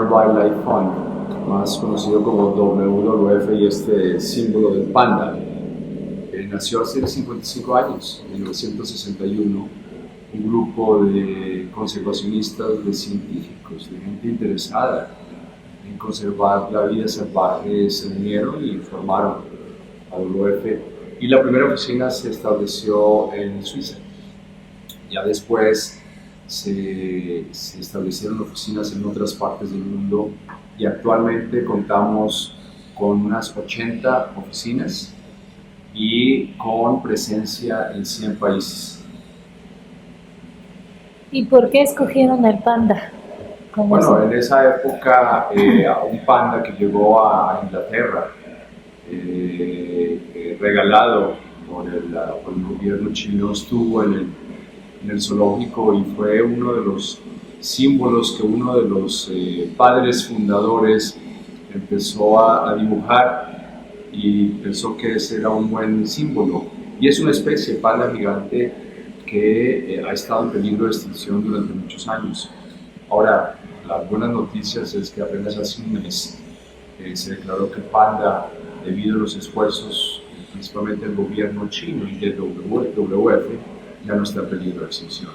World Wildlife Fund, más conocido como WWF, y este símbolo del panda. Nació hace 55 años, en 1961, un grupo de conservacionistas, de científicos, de gente interesada en conservar la vida salvaje, se unieron y formaron a WWF, y la primera oficina se estableció en Suiza. Ya después se establecieron oficinas en otras partes del mundo y actualmente contamos con unas 80 oficinas y con presencia en 100 países. ¿Y por qué escogieron el panda? Bueno, en esa época un panda que llegó a Inglaterra, regalado por el gobierno chino, estuvo en el zoológico y fue uno de los símbolos que uno de los padres fundadores empezó a dibujar, y pensó que ese era un buen símbolo. Y es una especie, panda gigante, que ha estado en peligro de extinción durante muchos años. Ahora, las buenas noticias es que apenas hace un mes se declaró que el panda, debido a los esfuerzos principalmente del gobierno chino y del WWF, ya no está en peligro de extinción.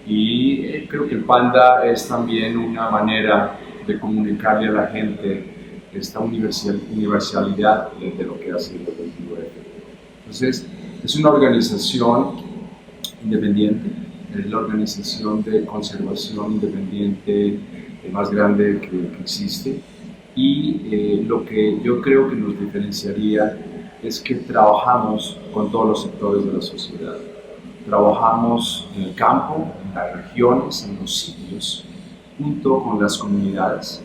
Y creo que el panda es también una manera de comunicarle a la gente esta universalidad de lo que hace el WWF. Entonces, es una organización independiente, es la organización de conservación independiente más grande que existe, y lo que yo creo que nos diferenciaría es que trabajamos con todos los sectores de la sociedad. Trabajamos en el campo, en las regiones, en los sitios, junto con las comunidades,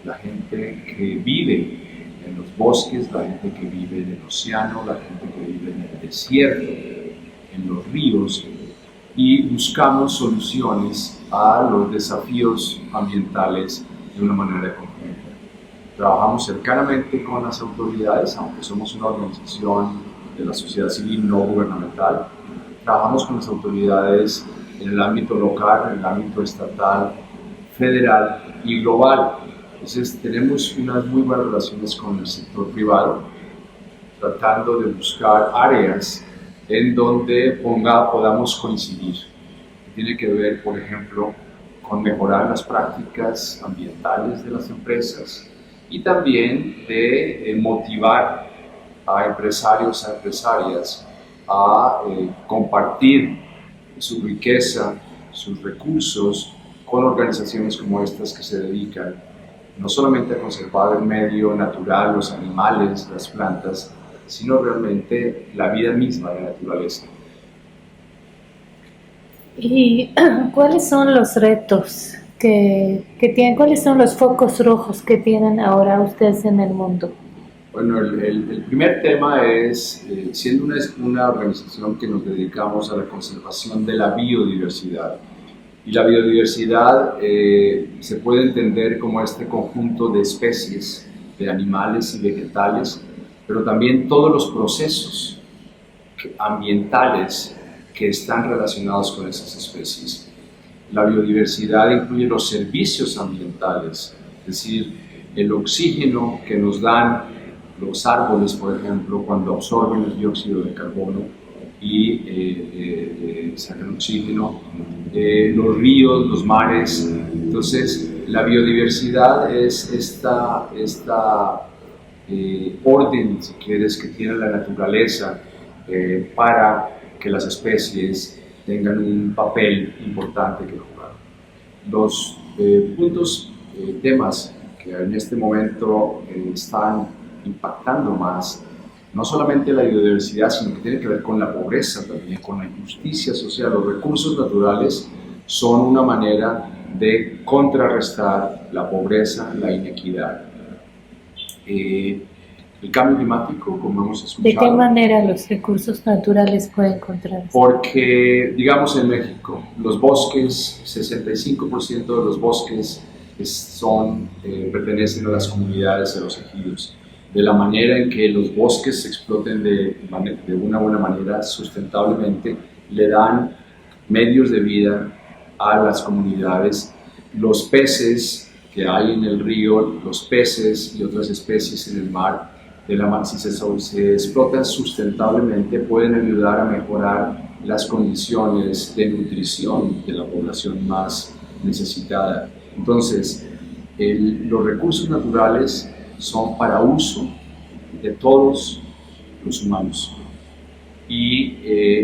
la gente que vive en los bosques, la gente que vive en el océano, la gente que vive en el desierto, en los ríos, y buscamos soluciones a los desafíos ambientales de una manera conjunta. Trabajamos cercanamente con las autoridades, aunque somos una organización de la sociedad civil no gubernamental. Trabajamos con las autoridades en el ámbito local, en el ámbito estatal, federal y global. Entonces tenemos unas muy buenas relaciones con el sector privado, tratando de buscar áreas en donde podamos coincidir. Tiene que ver, por ejemplo, con mejorar las prácticas ambientales de las empresas, y también de motivar a empresarios, a empresarias a compartir su riqueza, sus recursos con organizaciones como estas, que se dedican no solamente a conservar el medio natural, los animales, las plantas, sino realmente la vida misma de la naturaleza. ¿Y cuáles son los retos que tienen? ¿Cuáles son los focos rojos que tienen ahora ustedes en el mundo? Bueno, el primer tema es, siendo una organización que nos dedicamos a la conservación de la biodiversidad, y la biodiversidad se puede entender como este conjunto de especies, de animales y vegetales, pero también todos los procesos ambientales que están relacionados con esas especies. La biodiversidad incluye los servicios ambientales, es decir, el oxígeno que nos dan los árboles, por ejemplo, cuando absorben el dióxido de carbono y sacan oxígeno, los ríos, los mares. Entonces, la biodiversidad es esta orden, si quieres, que tiene la naturaleza para que las especies tengan un papel importante que jugar. Los temas que en este momento están impactando más, no solamente la biodiversidad, sino que tiene que ver con la pobreza también, con la injusticia social. Los recursos naturales son una manera de contrarrestar la pobreza, la inequidad. El cambio climático, como hemos escuchado. ¿De qué manera los recursos naturales pueden contrarrestar? Porque, digamos, en México, los bosques, 65% de los bosques pertenecen a las comunidades, a los ejidos. De la manera en que los bosques se exploten de una buena manera, sustentablemente, le dan medios de vida a las comunidades. Los peces que hay en el río, los peces y otras especies en el mar, si se explotan sustentablemente, pueden ayudar a mejorar las condiciones de nutrición de la población más necesitada. Entonces, los recursos naturales son para uso de todos los humanos, y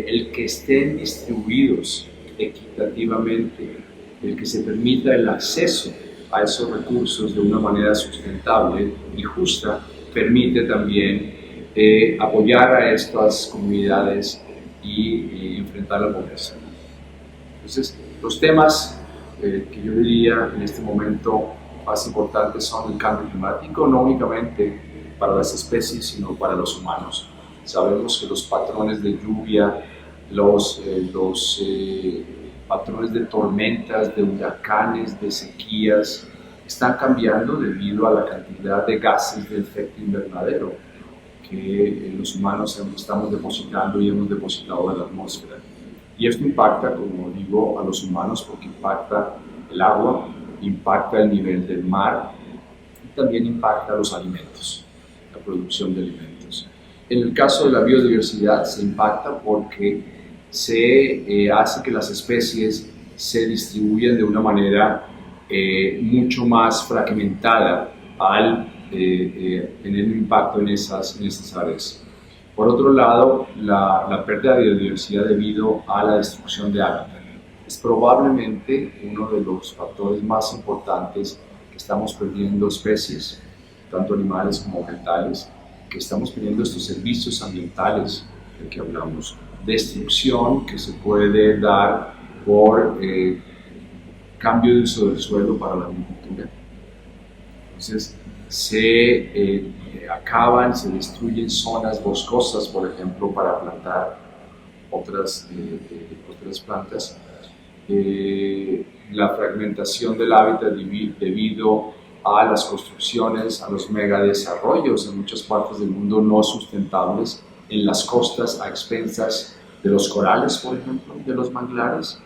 el que estén distribuidos equitativamente, el que se permita el acceso a esos recursos de una manera sustentable y justa, permite también apoyar a estas comunidades y enfrentar la pobreza. Entonces, los temas que yo diría en este momento más importantes son el cambio climático, no únicamente para las especies, sino para los humanos. Sabemos que los patrones de lluvia, los patrones de tormentas, de huracanes, de sequías, están cambiando debido a la cantidad de gases de efecto invernadero que los humanos estamos depositando y hemos depositado en la atmósfera. Y esto impacta, como digo, a los humanos porque impacta el agua, impacta el nivel del mar y también impacta los alimentos, la producción de alimentos. En el caso de la biodiversidad se impacta porque se hace que las especies se distribuyan de una manera mucho más fragmentada al tener un impacto en esas áreas. Por otro lado, la pérdida de biodiversidad debido a la destrucción de hábitat es probablemente uno de los factores más importantes que estamos perdiendo especies, tanto animales como vegetales, que estamos perdiendo estos servicios ambientales de que hablamos, destrucción que se puede dar por cambio de uso del suelo para la agricultura. Entonces, se acaban, se destruyen zonas boscosas, por ejemplo, para plantar otras plantas. La fragmentación del hábitat debido a las construcciones, a los megadesarrollos en muchas partes del mundo no sustentables, en las costas a expensas de los corales, por ejemplo, de los manglares.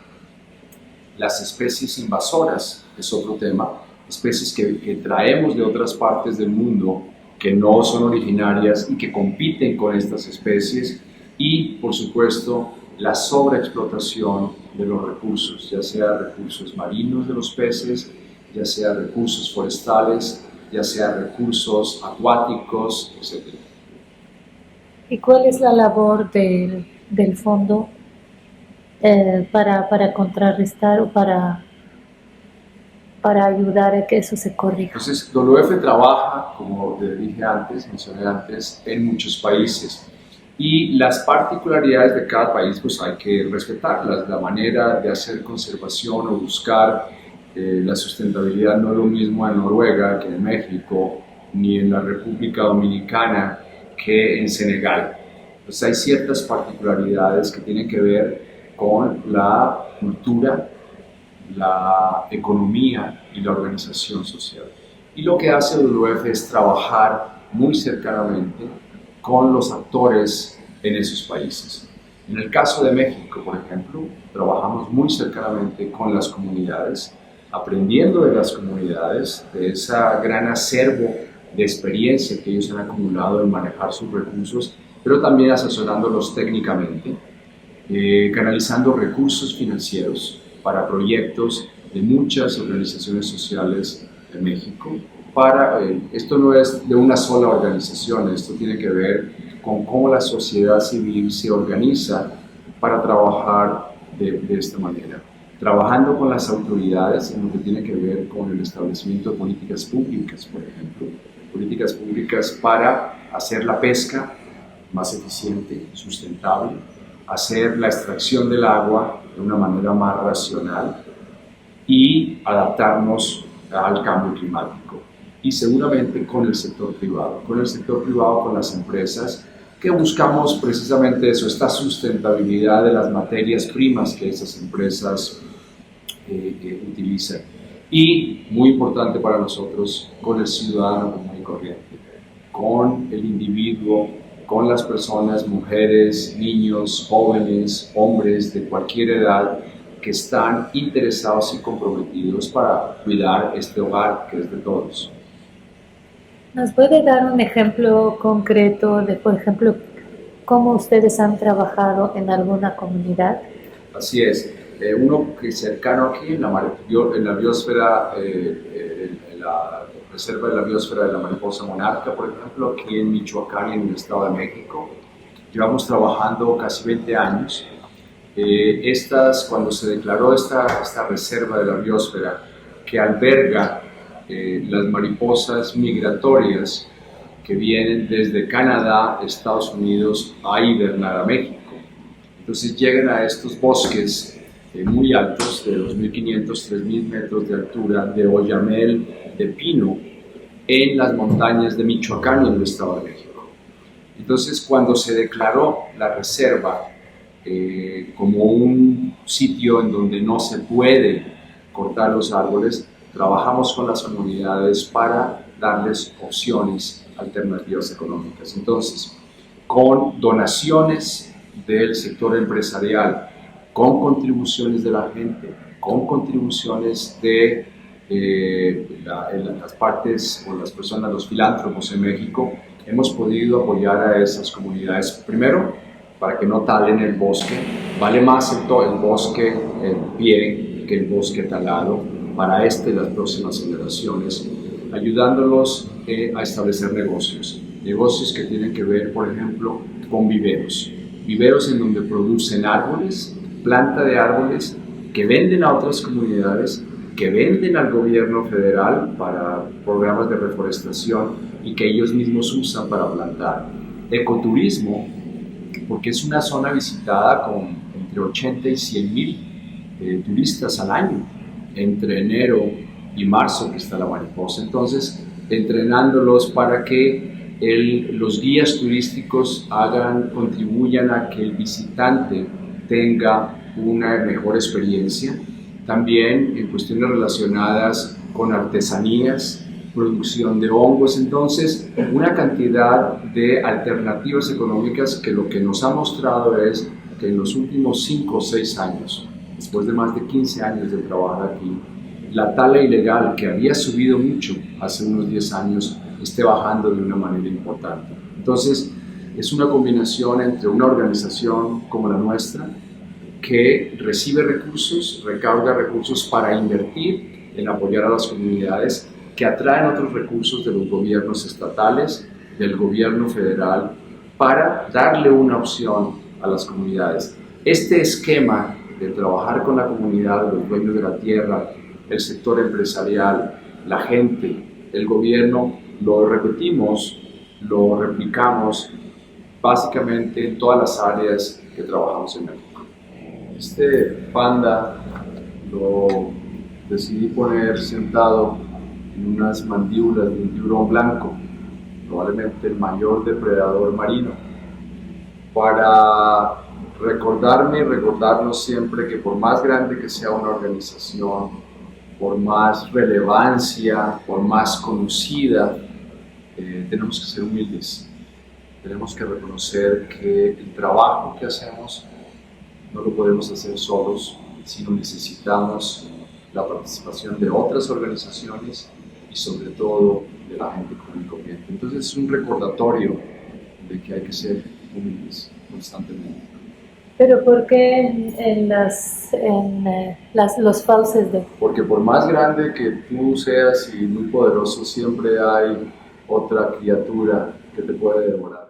Las especies invasoras es otro tema, especies que traemos de otras partes del mundo que no son originarias y que compiten con estas especies, y por supuesto la sobreexplotación de los recursos, ya sea recursos marinos de los peces, ya sea recursos forestales, ya sea recursos acuáticos, etc. ¿Y cuál es la labor del fondo para contrarrestar o para ayudar a que eso se corrija? Entonces, WWF trabaja, como te dije antes, mencioné antes, en muchos países. Y las particularidades de cada país pues hay que respetarlas. La manera de hacer conservación o buscar la sustentabilidad no es lo mismo en Noruega que en México, ni en la República Dominicana que en Senegal. Entonces hay ciertas particularidades que tienen que ver con la cultura, la economía y la organización social. Y lo que hace WWF es trabajar muy cercanamente con los actores en esos países. En el caso de México, por ejemplo, trabajamos muy cercanamente con las comunidades, aprendiendo de las comunidades, de ese gran acervo de experiencia que ellos han acumulado en manejar sus recursos, pero también asesorándolos técnicamente, canalizando recursos financieros para proyectos de muchas organizaciones sociales de México. Esto no es de una sola organización, esto tiene que ver con cómo la sociedad civil se organiza para trabajar de esta manera. Trabajando con las autoridades en lo que tiene que ver con el establecimiento de políticas públicas, por ejemplo, políticas públicas para hacer la pesca más eficiente, sustentable, hacer la extracción del agua de una manera más racional y adaptarnos al cambio climático. Y seguramente con el sector privado, con las empresas, que buscamos precisamente eso, esta sustentabilidad de las materias primas que esas empresas utilizan. Y, muy importante para nosotros, con el ciudadano común y corriente, con el individuo, con las personas, mujeres, niños, jóvenes, hombres de cualquier edad, que están interesados y comprometidos para cuidar este hogar que es de todos. ¿Nos puede dar un ejemplo concreto de, por ejemplo, cómo ustedes han trabajado en alguna comunidad? Así es. Uno que es cercano aquí, en la biosfera, en la reserva de la biosfera de la mariposa monarca, por ejemplo, aquí en Michoacán y en el Estado de México. Llevamos trabajando casi 20 años. Cuando se declaró esta reserva de la biosfera que alberga las mariposas migratorias que vienen desde Canadá, Estados Unidos, a hibernar a México. Entonces llegan a estos bosques muy altos, de 2.500, 3.000 metros de altura, de oyamel, de pino, en las montañas de Michoacán y en el Estado de México. Entonces, cuando se declaró la reserva como un sitio en donde no se puede cortar los árboles, trabajamos con las comunidades para darles opciones alternativas económicas. Entonces, con donaciones del sector empresarial, con contribuciones de la gente, con contribuciones de las partes o las personas, los filántropos en México, hemos podido apoyar a esas comunidades. Primero, para que no talen el bosque. Vale más el bosque en pie que el bosque talado para y las próximas generaciones, ayudándolos a establecer negocios que tienen que ver, por ejemplo, con viveros en donde producen árboles, planta de árboles que venden a otras comunidades, que venden al gobierno federal para programas de reforestación y que ellos mismos usan para plantar. Ecoturismo, porque es una zona visitada con entre 80 y 100 mil turistas al año, entre enero y marzo que está la mariposa. Entonces, entrenándolos para que los guías turísticos contribuyan a que el visitante tenga una mejor experiencia. También en cuestiones relacionadas con artesanías, producción de hongos. Entonces, una cantidad de alternativas económicas que lo que nos ha mostrado es que en los últimos 5 o 6 años, después de más de 15 años de trabajar aquí, la tala ilegal, que había subido mucho hace unos 10 años, esté bajando de una manera importante. Entonces, es una combinación entre una organización como la nuestra, que recibe recursos, recauda recursos para invertir en apoyar a las comunidades, que atraen otros recursos de los gobiernos estatales, del gobierno federal, para darle una opción a las comunidades. Este esquema de trabajar con la comunidad, los dueños de la tierra, el sector empresarial, la gente, el gobierno, lo repetimos, lo replicamos básicamente en todas las áreas que trabajamos en México. Este panda lo decidí poner sentado en unas mandíbulas de un tiburón blanco, probablemente el mayor depredador marino, para recordarme y recordarnos siempre que por más grande que sea una organización, por más relevancia, por más conocida, tenemos que ser humildes. Tenemos que reconocer que el trabajo que hacemos no lo podemos hacer solos, sino necesitamos la participación de otras organizaciones y sobre todo de la gente común y corriente. Entonces es un recordatorio de que hay que ser humildes constantemente. ¿Pero por qué los fauces de...? Porque por más grande que tú seas y muy poderoso, siempre hay otra criatura que te puede devorar.